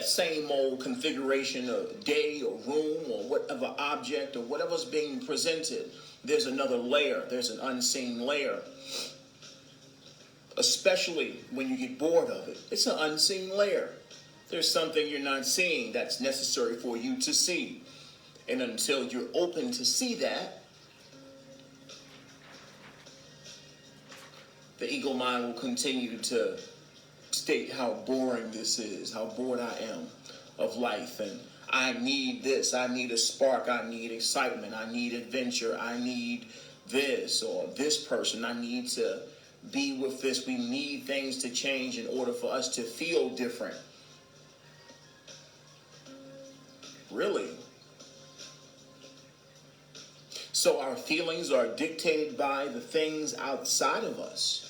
same old configuration of day or room or whatever object or whatever's being presented, there's another layer. There's an unseen layer. Especially when you get bored of it. It's an unseen layer. There's something you're not seeing that's necessary for you to see. And until you're open to see that, the ego mind will continue to state how boring this is, how bored I am of life, and I need this, I need a spark, I need excitement, I need adventure, I need this or this person, I need to be with this. We need things to change in order for us to feel different. Really? So our feelings are dictated by the things outside of us.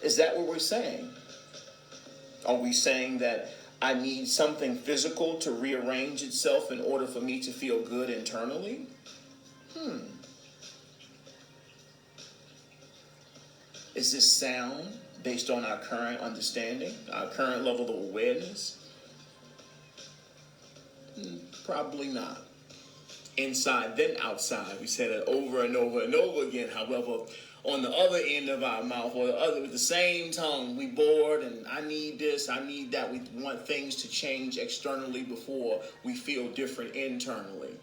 Is that what we're saying? Are we saying that I need something physical to rearrange itself in order for me to feel good internally? Is this sound based on our current understanding, our current level of awareness? Probably not. Inside, then outside. We said it over and over and over again. However, on the other end of our mouth, or the other with the same tongue, we bored and I need this, I need that. We want things to change externally before we feel different internally.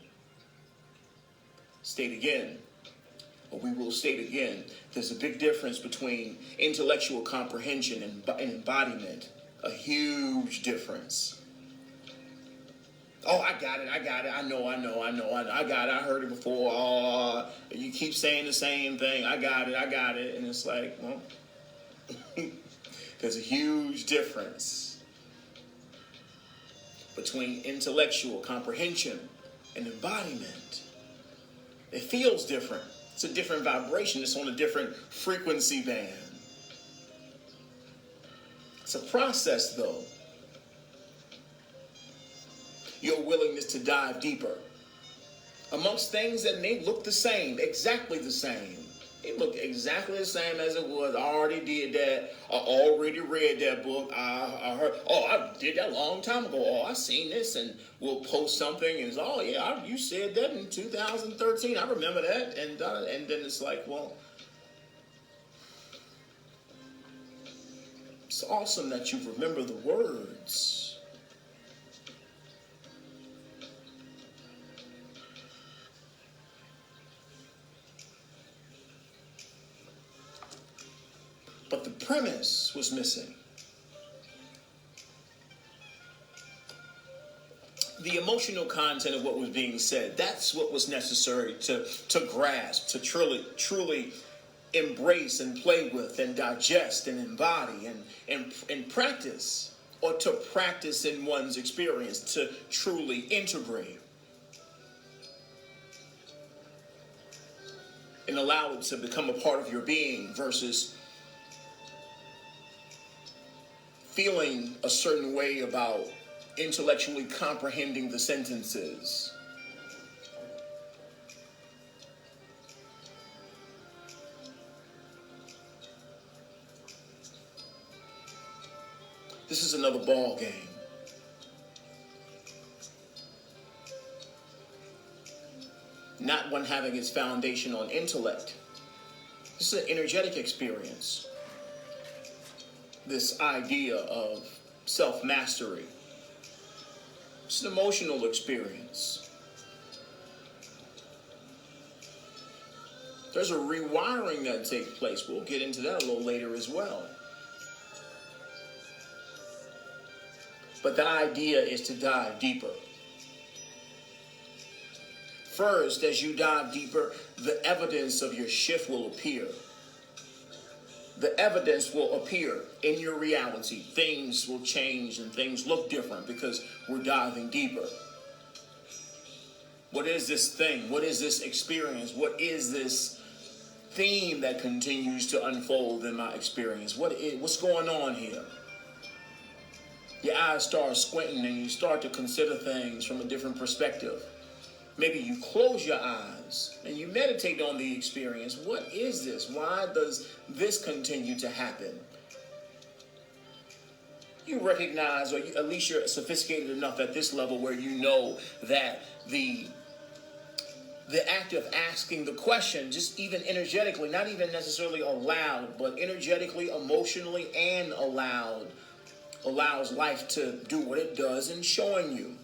State again, or we will state again, there's a big difference between intellectual comprehension and embodiment. A huge difference. Oh, I got it, I know, I got it, I heard it before. Oh, you keep saying the same thing, I got it. And it's like, well, there's a huge difference between intellectual comprehension and embodiment. It feels different. It's a different vibration. It's on a different frequency band. It's a process, though. Your willingness to dive deeper amongst things that may look the same, exactly the same. It looked exactly the same as it was. I already did that. I already read that book. I heard, I did that a long time ago. Oh, I seen this, and we'll post something, and it's, oh yeah, you said that in 2013. I remember that, and then it's like, well, it's awesome that you remember the words. But the premise was missing. The emotional content of what was being said, that's what was necessary to grasp, to truly embrace and play with and digest and embody and practice, or to practice in one's experience, to truly integrate and allow it to become a part of your being versus feeling a certain way about intellectually comprehending the sentences. This is another ball game. Not one having its foundation on intellect. This is an energetic experience. This idea of self-mastery. It's an emotional experience. There's a rewiring that takes place. We'll get into that a little later as well. But the idea is to dive deeper. First, as you dive deeper, the evidence of your shift will appear. The evidence will appear in your reality. Things will change and things look different because we're diving deeper. What is this thing? What is this experience? What is this theme that continues to unfold in my experience? What's going on here? Your eyes start squinting and you start to consider things from a different perspective. Maybe you close your eyes and you meditate on the experience. What is this? Why does this continue to happen? you recognize, or at least you're sophisticated enough at this level where you know that the act of asking the question, just even energetically, not even necessarily aloud, but energetically, emotionally, and aloud, allows life to do what it does in showing you,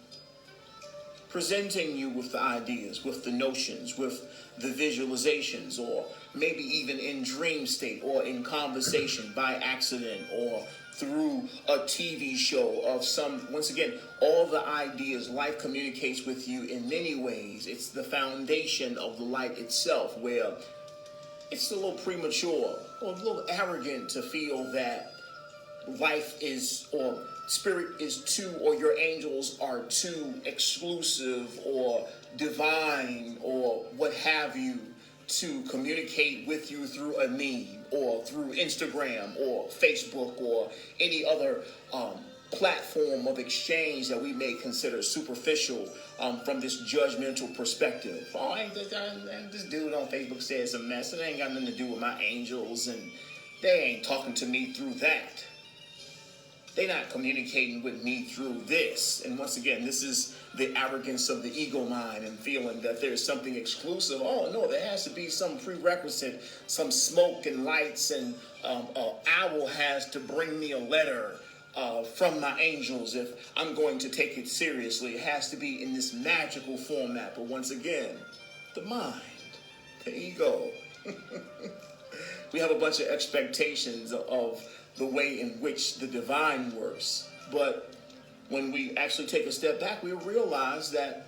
presenting you with the ideas, with the notions, with the visualizations, or maybe even in dream state or in conversation by accident or through a TV show of some, once again, all the ideas. Life communicates with you in many ways. It's the foundation of the light itself, where it's a little premature or a little arrogant to feel that life is, or spirit is too, or your angels are too exclusive or divine or what have you to communicate with you through a meme or through Instagram or Facebook or any other platform of exchange that we may consider superficial from this judgmental perspective. Oh, ain't this dude on Facebook says a mess. It ain't got nothing to do with my angels, and they ain't talking to me through that. They're not communicating with me through this. And once again, this is the arrogance of the ego mind and feeling that there's something exclusive. Oh, no, there has to be some prerequisite, some smoke and lights, and an owl has to bring me a letter from my angels if I'm going to take it seriously. It has to be in this magical format. But once again, the mind, the ego. We have a bunch of expectations of the way in which the divine works. But when we actually take a step back, we realize that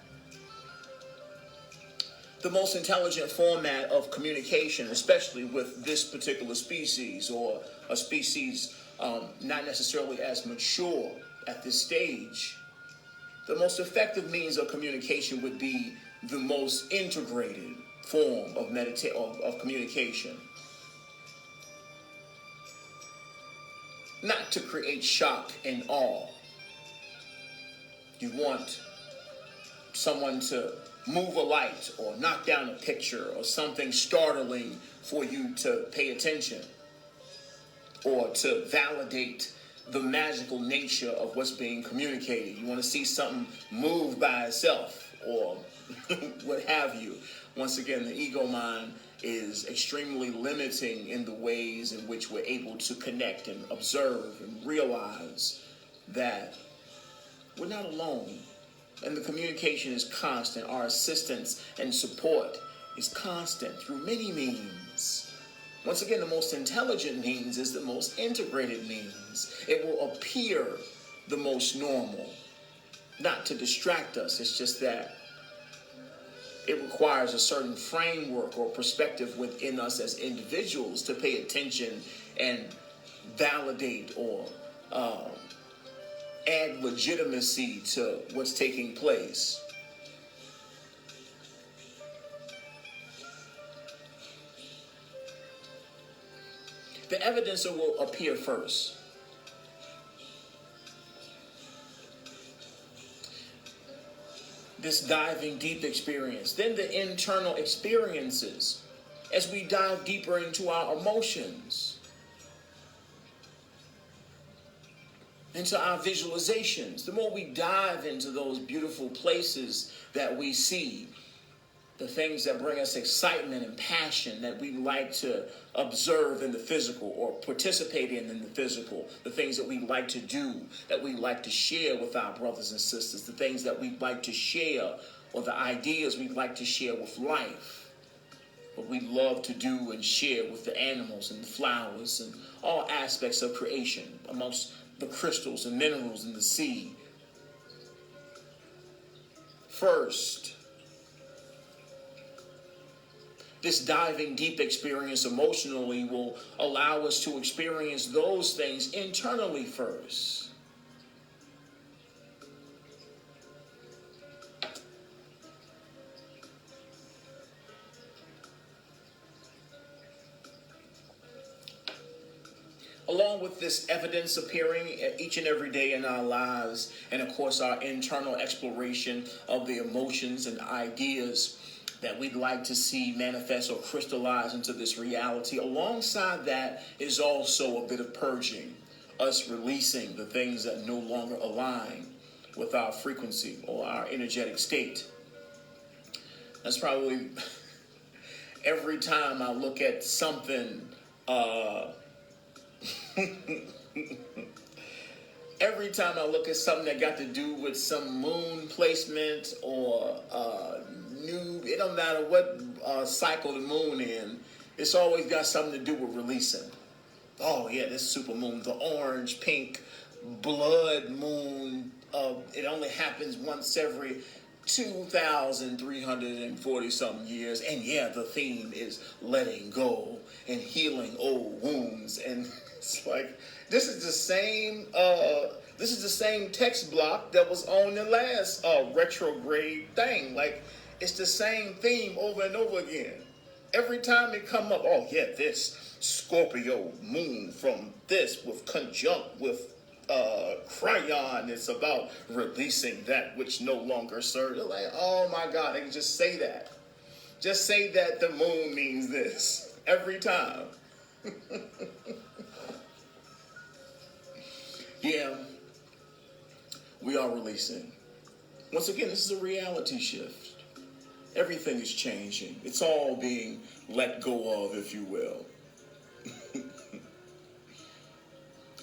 the most intelligent format of communication, especially with this particular species, or a species not necessarily as mature at this stage, the most effective means of communication would be the most integrated form of communication. Not to create shock and awe. You want someone to move a light or knock down a picture or something startling for you to pay attention, or to validate the magical nature of what's being communicated. You want to see something move by itself or what have you. Once again, the ego mind is extremely limiting in the ways in which we're able to connect and observe and realize that we're not alone. And the communication is constant. Our assistance and support is constant through many means. Once again, the most intelligent means is the most integrated means. It will appear the most normal, not to distract us. It's just that it requires a certain framework or perspective within us as individuals to pay attention and validate or add legitimacy to what's taking place. The evidence will appear first. This diving deep experience, then the internal experiences as we dive deeper into our emotions, into our visualizations. The more we dive into those beautiful places that we see, the things that bring us excitement and passion that we like to observe in the physical or participate in the physical, the things that we like to do, that we like to share with our brothers and sisters, the things that we like to share, or the ideas we like to share with life, what we love to do and share with the animals and the flowers and all aspects of creation, amongst the crystals and minerals in the sea. First, this diving deep experience emotionally will allow us to experience those things internally first. Along with this evidence appearing each and every day in our lives, and of course our internal exploration of the emotions and ideas that we'd like to see manifest or crystallize into this reality. Alongside that is also a bit of purging, us releasing the things that no longer align with our frequency or our energetic state. That's probably every time I look at something, every time I look at something that got to do with some moon placement or new, it don't matter what cycle the moon in, it's always got something to do with releasing. Oh yeah, this super moon, the orange, pink, blood moon. It only happens once every 2,340 something years. And yeah, the theme is letting go and healing old wounds. And it's like, this is the same text block that was on the last retrograde thing. Like, it's the same theme over and over again. Every time it come up, oh yeah, this Scorpio moon from this with conjunct with Cryon, it's about releasing that which no longer serves. You're like, oh my God, I can just say that. Just say that the moon means this every time. Yeah, we are releasing. Once again, this is a reality shift. Everything is changing. It's all being let go of, if you will.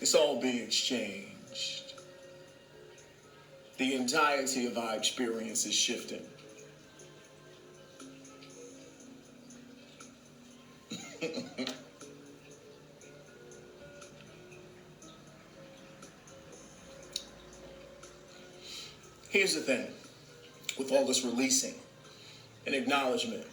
It's all being exchanged. The entirety of our experience is shifting. Here's the thing with all this releasing and acknowledgement.